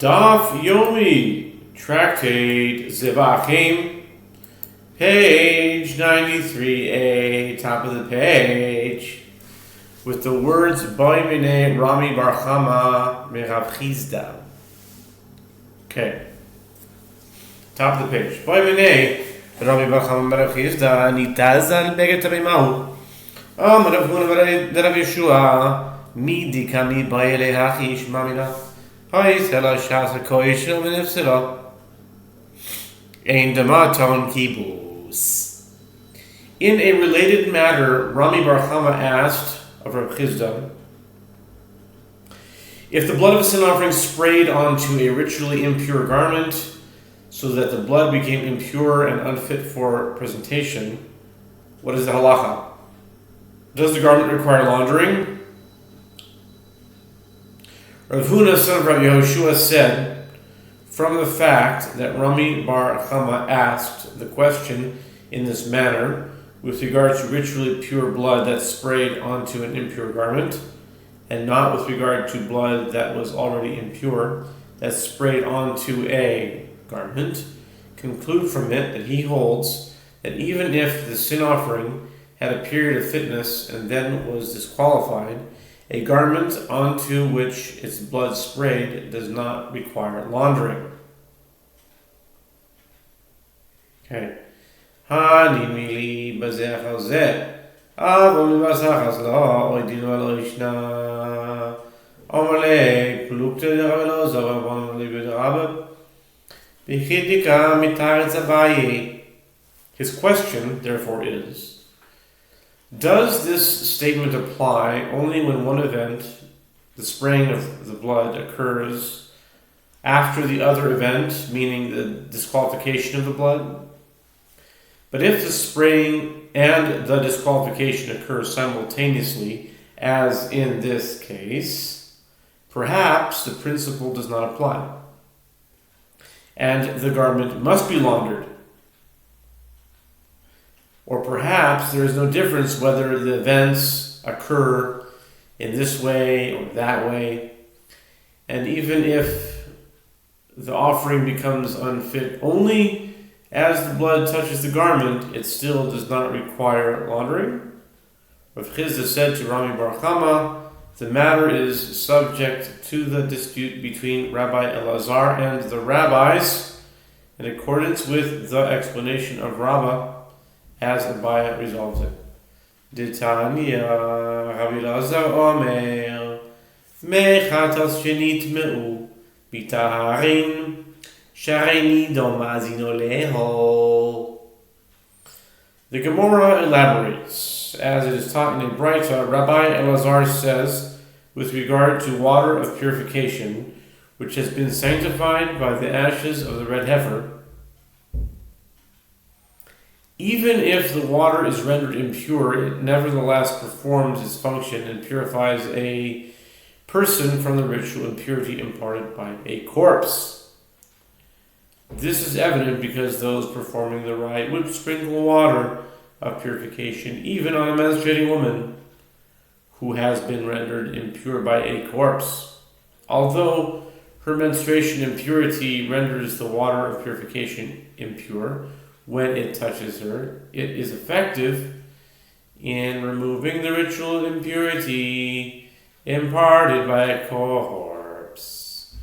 Daf Yomi, Tractate Zevachim, page 93a, top of the page, with the words Boimine Rami Bar Chama Merav Chizda. Okay, top of the page. Boimine Rami Bar Chama Merav Chizda Nitazal Beget Mahu. Merav Huna Merav Yehoshua Midi Kami Baile Hachish Mamina. In a related matter, Rami Bar Chama asked of Reb Chizda, if the blood of a sin offering sprayed onto a ritually impure garment so that the blood became impure and unfit for presentation, what is the halacha? Does the garment require laundering? Rav Huna, son of Rabbi Yehoshua, said, from the fact that Rami Bar Chama asked the question in this manner with regard to ritually pure blood that sprayed onto an impure garment, and not with regard to blood that was already impure that sprayed onto a garment, conclude from it that he holds that even if the sin offering had a period of fitness and then was disqualified, a garment onto which its blood sprayed does not require laundering. Okay. His question, therefore, is, does this statement apply only when one event, the spraying of the blood, occurs after the other event, meaning the disqualification of the blood? But if the spraying and the disqualification occur simultaneously, as in this case, perhaps the principle does not apply, and the garment must be laundered. Or perhaps there is no difference whether the events occur in this way or that way. And even if the offering becomes unfit only as the blood touches the garment, it still does not require laundering. Rav Chizda said to Rami Bar Chama, the matter is subject to the dispute between Rabbi Elazar and the rabbis in accordance with the explanation of Rabbah, as Abaya resolves it. Ditania Rabbi Elazar Omer Mechatas Shenitmeu Bitaharin Sharini Domazino Leho. The Gemara elaborates, as it is taught in a Braita. Rabbi Elazar says, with regard to water of purification, which has been sanctified by the ashes of the red heifer, even if the water is rendered impure, it nevertheless performs its function and purifies a person from the ritual impurity imparted by a corpse. This is evident because those performing the rite would sprinkle water of purification even on a menstruating woman who has been rendered impure by a corpse. Although her menstruation impurity renders the water of purification impure, when it touches her, it is effective in removing the ritual impurity imparted by a corpse.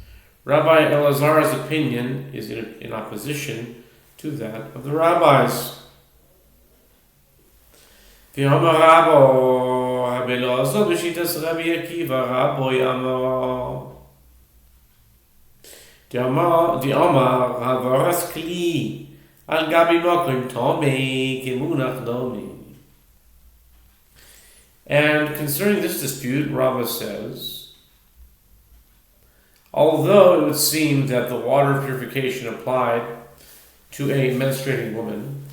Rabbi Elazar's opinion is in opposition to that of the rabbis. And concerning this dispute, Rava says, although it would seem that the water of purification applied to a menstruating woman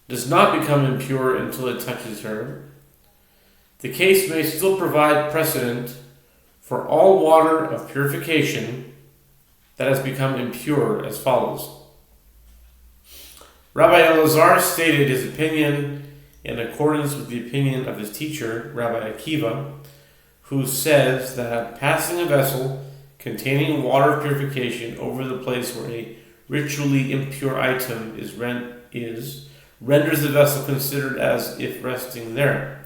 does not become impure until it touches her, the case may still provide precedent for all water of purification that has become impure as follows. Rabbi Elazar stated his opinion in accordance with the opinion of his teacher, Rabbi Akiva, who says that passing a vessel containing water of purification over the place where a ritually impure item renders the vessel considered as if resting there,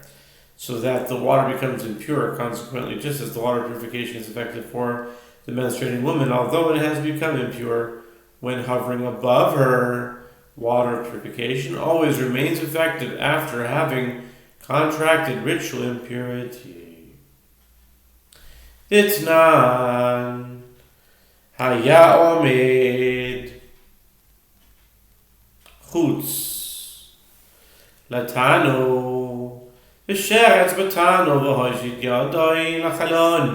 so that the water becomes impure. Consequently, just as the water purification is effective for the menstruating woman, although it has become impure when hovering above her, water purification always remains effective after having contracted ritual impurity. Itnan Haya Omed Chutz Latano V'sheretz Batano V'hoshit Yadoi Lachalon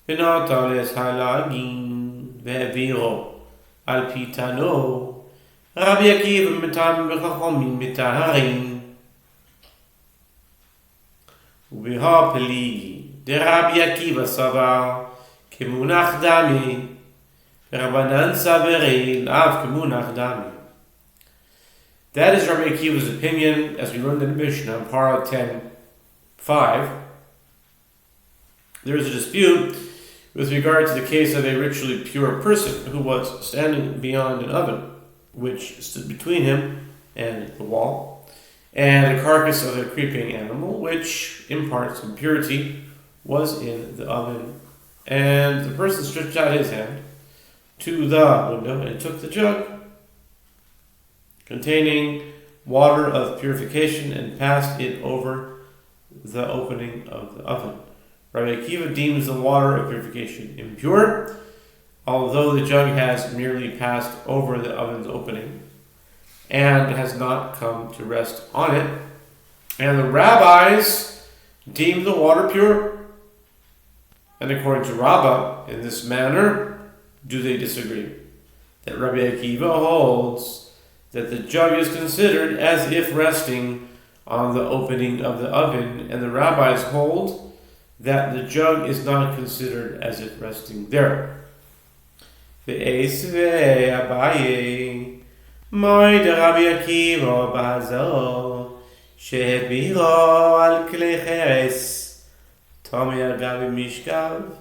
V'notoles Halagin V'eviro Al Pitano Rabbi Akiva Mitam B'chachomim Mitaharin Ubiha Peligi De Rabbi Akiva Savar Kemunach Dami Rabbanan Saverin Av Kemunach Dami. That is Rabbi Akiva's opinion, as we learned in the Mishnah, Para 10:5. There is a dispute with regard to the case of a ritually pure person who was standing beyond an oven, which stood between him and the wall, and the carcass of a creeping animal, which imparts impurity, was in the oven. And the person stretched out his hand to the window and took the jug containing water of purification and passed it over the opening of the oven. Rabbi Akiva deems the water of purification impure, although the jug has merely passed over the oven's opening and has not come to rest on it. And the rabbis deem the water pure. And according to Rabbah, in this manner, do they disagree? That Rabbi Akiva holds that the jug is considered as if resting on the opening of the oven, and the rabbis hold that the jug is not considered as if resting there. Ve'esve Abaye Moed Rabbi Akiva Bazo Sheheviro al Klei Cheres Tomei Agav Mishkav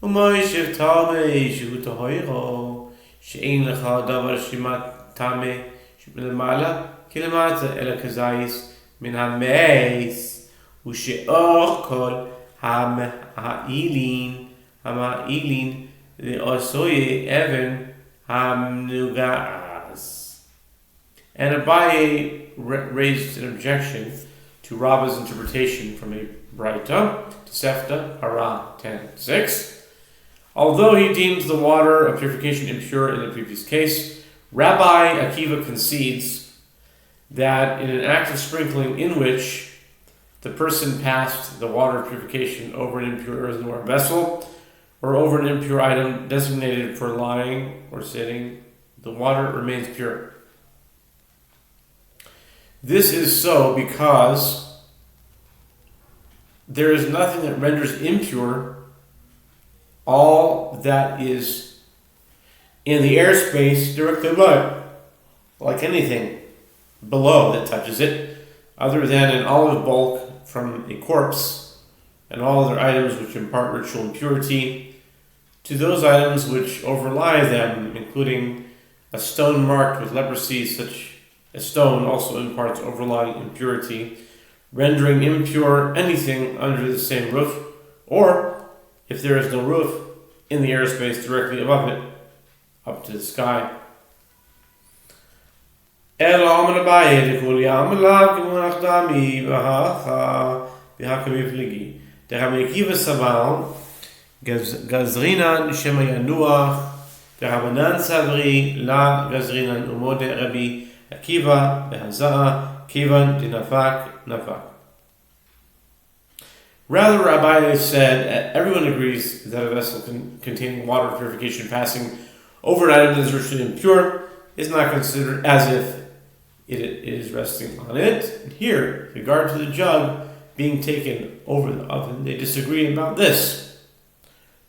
U'Moshev Tomei Shehu Tohoiro She'ein Lecha Davar Shimat Tameh מלמעלה כלמטה, אלא כזייס מן המייס, ושאור כל המעילין לעשוי אבן המנוגס. And Abaye raised an objection to Rabbah's interpretation from a Braita, Tosefta, Hara 10:6. Although he deems the water of purification impure in the previous case, Rabbi Akiva concedes that in an act of sprinkling in which the person passed the water of purification over an impure earthenware vessel or over an impure item designated for lying or sitting, the water remains pure. This is so because there is nothing that renders impure all that is in the airspace directly above, like anything below that touches it, other than an olive bulk from a corpse and all other items which impart ritual impurity, to those items which overlie them, including a stone marked with leprosy. Such a stone also imparts overlying impurity, rendering impure anything under the same roof, or, if there is no roof, in the airspace directly above it, up to the sky. Rabbi Akiva Saval Gazrinan Shema Yanuach Rabbanan Savri La Gazrinan Umode Rabbi Akiva Behazaa Kivan Dinafak Nafak. Rather, Rabbi said, everyone agrees that a vessel containing water purification passing over an item that is ritually impure is not considered as if it is resting on it. And here, with regard to the jug being taken over the oven, they disagree about this.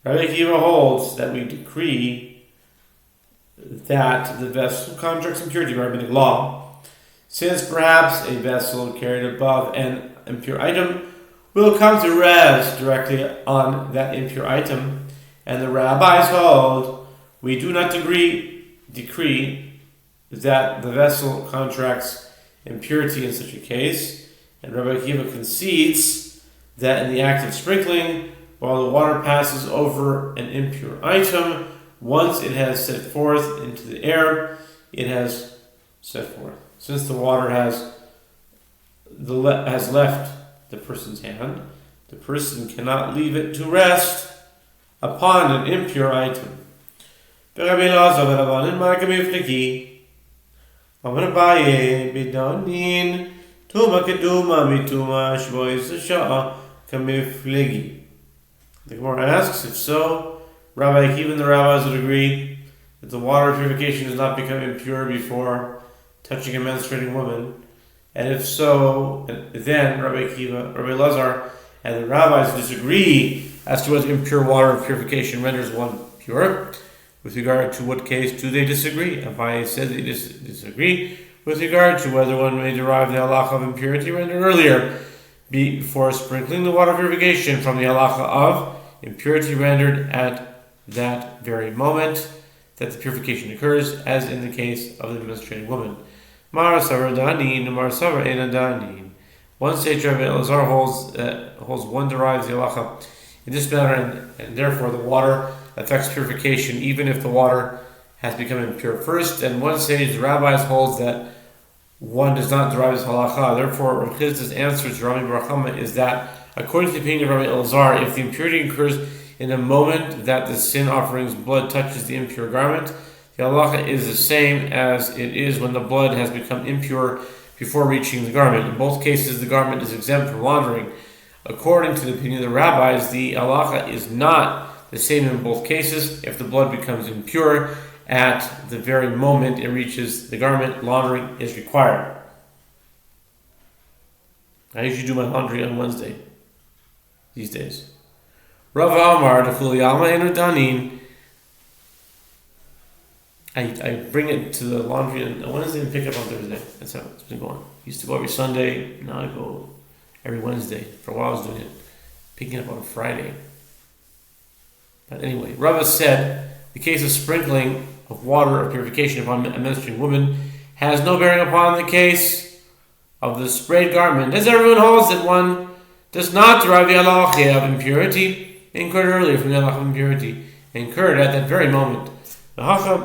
Rabbi Akiva holds that we decree that the vessel contracts impurity by rabbinic law, since perhaps a vessel carried above an impure item will come to rest directly on that impure item, And the rabbis hold, we do not decree that the vessel contracts impurity in such a case. And Rabbi Akiva concedes that in the act of sprinkling, while the water passes over an impure item, once it has set forth into the air, it has set forth. Since the water has left the person's hand, the person cannot leave it to rest upon an impure item. The Gemara asks, if so, Rabbi Akiva and the rabbis would agree that the water purification does not become impure before touching a menstruating woman. And if so, then Rabbi Akiva, Rabbi Lazar, and the rabbis disagree as to whether impure water purification renders one pure. With regard to what case do they disagree? Abaye said they disagree with regard to whether one may derive the halacha of impurity rendered earlier before sprinkling the water purification from the halacha of impurity rendered at that very moment that the purification occurs, as in the case of the menstruating woman. One sage Rabbi Elazar holds one derives the halacha in this manner, and therefore the water affects purification even if the water has become impure first. And one sage, the rabbis, holds that one does not derive this halacha. Therefore, Rav Chizda's answer to Rami Bar Chama is that, according to the opinion of Rabbi Elazar, if the impurity occurs in the moment that the sin offering's blood touches the impure garment, the halacha is the same as it is when the blood has become impure before reaching the garment. In both cases, the garment is exempt from laundering. According to the opinion of the rabbis, the halacha is not the same in both cases. If the blood becomes impure at the very moment it reaches the garment, laundering is required. I usually do my laundry on Wednesday these days. Rav Amar D'Chuli Alma Enu Danin. I bring it to the laundry on Wednesday and pick up on Thursday. That's how it's been going. Used to go every Sunday, now I go every Wednesday. For a while I was doing it, picking up on Friday. But anyway, Rava said the case of sprinkling of water of purification upon a menstruating woman has no bearing upon the case of the sprayed garment, as everyone holds that one does not derive the halacha of impurity incurred earlier from the halacha of impurity incurred at that very moment. Rava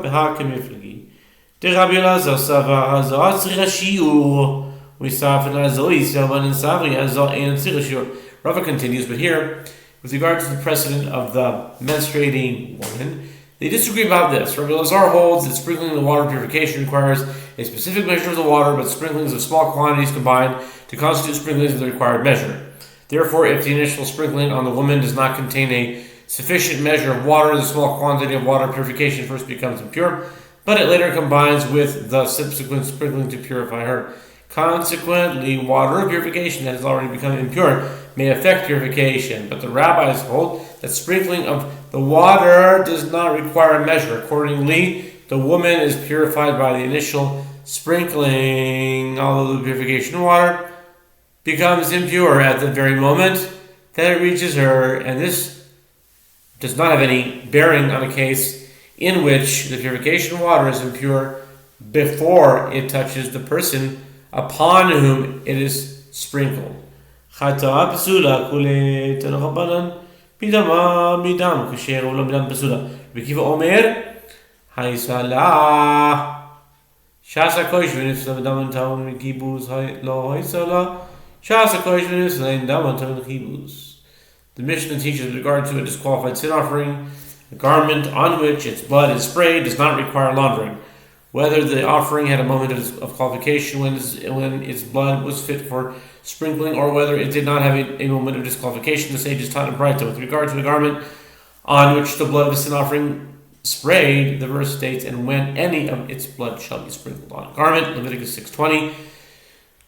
continues, but here, with regard to the precedent of the menstruating woman, they disagree about this. Rabbi Elazar holds that sprinkling the water purification requires a specific measure of the water, but sprinklings of small quantities combined to constitute sprinklings of the required measure. Therefore, if the initial sprinkling on the woman does not contain a sufficient measure of water, the small quantity of water purification first becomes impure, but it later combines with the subsequent sprinkling to purify her. Consequently, water of purification that has already become impure may affect purification, but the rabbis hold that sprinkling of the water does not require a measure. Accordingly, the woman is purified by the initial sprinkling, although the purification water becomes impure at the very moment that it reaches her, and this does not have any bearing on a case in which the purification water is impure before it touches the person upon whom it is sprinkled. Chata psula kule tanchabanan bidama bidam kasher ulam bidam psula. Bekiva omer haisala shasa koish v'nifsla b'dam taun mikibus lo haisala shasa koish v'nifsla b'dam taun mikibus. The Mishnah teaches with regard to a disqualified sin offering, a garment on which its blood is sprayed does not require laundering. Whether the offering had a moment of qualification when its blood was fit for sprinkling, or whether it did not have a moment of disqualification, the sages taught in Braita. With regard to the garment on which the blood of a sin offering sprayed, the verse states, and when any of its blood shall be sprinkled on a garment, Leviticus 6:20,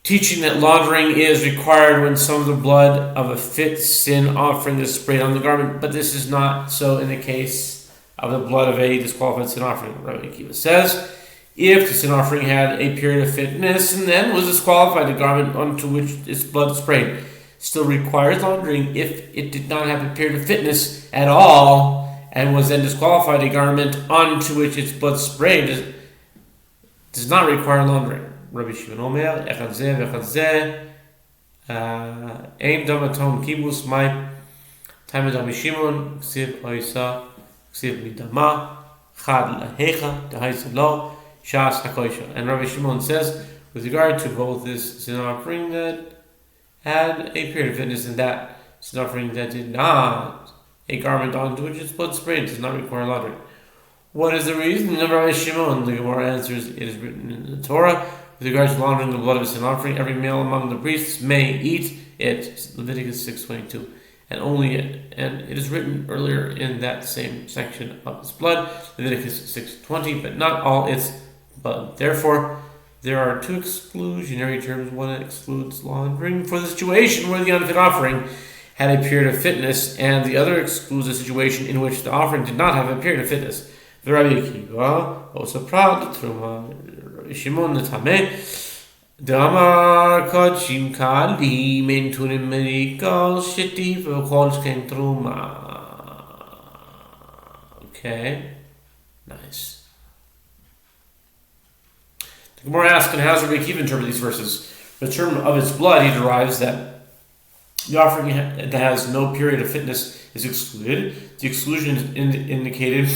teaching that laundering is required when some of the blood of a fit sin offering is sprayed on the garment, but this is not so in the case of the blood of a disqualified sin offering. Rabbi Akiva says, if the sin offering had a period of fitness and then was disqualified, the garment onto which its blood sprayed still requires laundering if it did not have a period of fitness at all, and was then disqualified, a garment onto which its blood sprayed does not require laundering. Rabbi Shimon Omer, Echad Zeh v'Echad Zeh, Ein Damaton Kibus Mai, Tamed Rabbi Shimon, Ksiv Oisa, Ksiv Midama, Chad Lahecha, Dahaisa Lo, Shas HaKoisha. And Rabbi Shimon says, with regard to both this sin offering that had a period of fitness and that sin offering that did not, a garment onto which its blood sprayed does not require laundering. What is the reason of Rabbi Shimon? The Gemara answers, it is written in the Torah, with regard to laundering the blood of a sin offering, every male among the priests may eat it. Leviticus 6:22. And only it. And it is written earlier in that same section of its blood, Leviticus 6:20, but not all its blood. Therefore, there are two exclusionary terms. One excludes laundering for the situation where the unfit offering had a period of fitness, and the other excludes a situation in which the offering did not have a period of fitness. The Rabbi Akiva, also proud, Truma, Shimon the Tameh, Damar Kodshim Kali, Mentunim Merikal, Shittif, Kolsken Truma. Okay, nice. The Gemara asks, and how does Rabbi Akiva interpret these verses? The term of its blood, he derives that the offering that has no period of fitness is excluded. The exclusion is indicated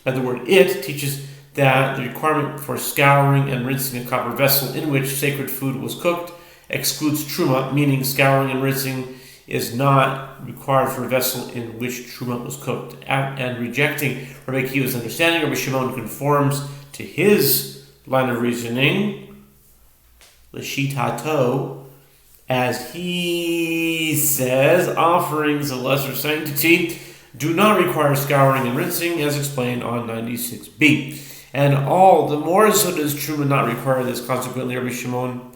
by the word it teaches that the requirement for scouring and rinsing a copper vessel in which sacred food was cooked excludes truma, meaning scouring and rinsing is not required for a vessel in which truma was cooked. And rejecting Rabbi Akiva's understanding, Rabbi Shimon conforms to his line of reasoning, l'shitato, as he says, offerings of lesser sanctity do not require scouring and rinsing, as explained on 96b. And all the more so does Truma not require this. Consequently, Rabbi Shimon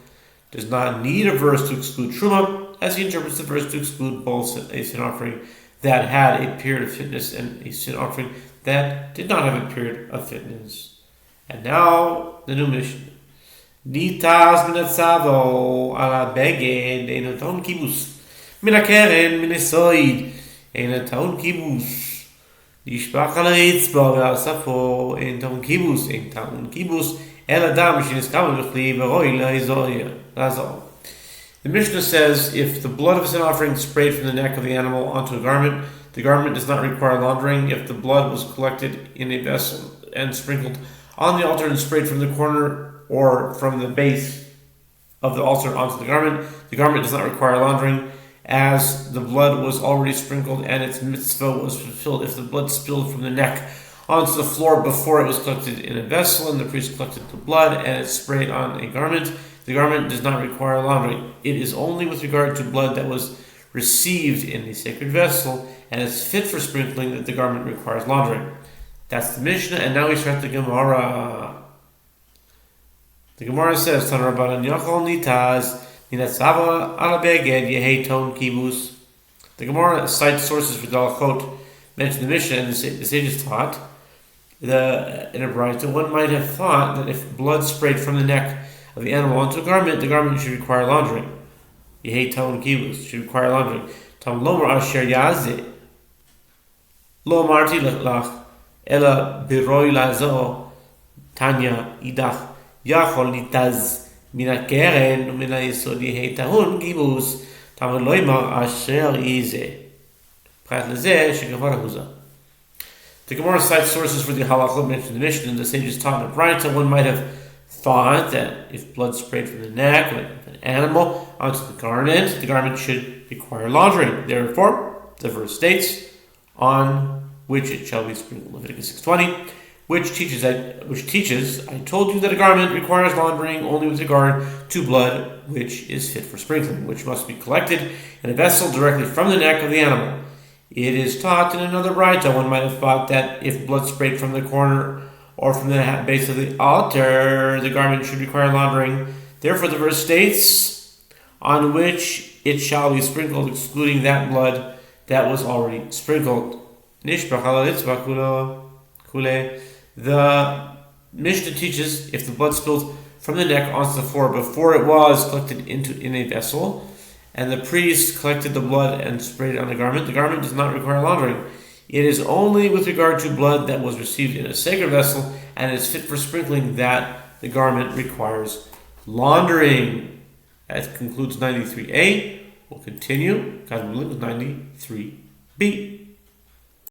does not need a verse to exclude Truma, as he interprets the verse to exclude both a sin offering that had a period of fitness and a sin offering that did not have a period of fitness. And now, the new mission. Nitas minatzavo ala beged einaton kibus minakeren minasoid einaton kibus nishbach ala ritzbo ve'asafo einaton kibus el adam sheniskam v'chli v'roi la'izor. The Mishnah says, if the blood of a sin offering is sprayed from the neck of the animal onto a garment, the garment does not require laundering. If the blood was collected in a vessel and sprinkled on the altar and sprayed from the corner or from the base of the altar onto the garment does not require laundering, as the blood was already sprinkled and its mitzvah was fulfilled. If the blood spilled from the neck onto the floor before it was collected in a vessel and the priest collected the blood and it sprayed on a garment, the garment does not require laundering. It is only with regard to blood that was received in the sacred vessel and is fit for sprinkling that the garment requires laundering. That's the Mishnah, and now we start the Gemara. The Gemara says, Tan Rabbanan Yachol Nitaz Minatzava Ala Beged Yehei Ton Kibus. The Gemara cites sources for Dalachot, mention the Mishnah, and the sages taught in a Braita, one might have thought that if blood sprayed from the neck of the animal onto a garment, the garment should require laundering. Yehei Ton Kibus should require laundering. Tam Lomar Asher Yazeh Lo Marti Lach Ela Biroi Lazo Tanya Idach Yachol Nitaz Mina Keren Umina Yisod Yehei Tahun Kibus Tam Loimar Asher Yizeh Prat Lezeh Shekavara Huza. The Gemara cites sources for the halachot mentioned in the Mishnah, and the sages taught in the Braita. One might have thought that if blood sprayed from the neck of an animal onto the garment should require laundering. Therefore, the verse states, on which it shall be sprinkled, Leviticus 6:20, which teaches, I told you that a garment requires laundering only with regard to blood which is fit for sprinkling, which must be collected in a vessel directly from the neck of the animal. It is taught in another Braita. One might have thought that if blood sprayed from the corner or from the base of the altar, the garment should require laundering. Therefore, the verse states, on which it shall be sprinkled, excluding that blood that was already sprinkled. The Mishnah teaches if the blood spilled from the neck onto the floor before it was collected in a vessel, and the priest collected the blood and sprayed it on the garment does not require laundering. It is only with regard to blood that was received in a sacred vessel and is fit for sprinkling that the garment requires laundering. That concludes 93A. We'll continue, God willing, with 93B.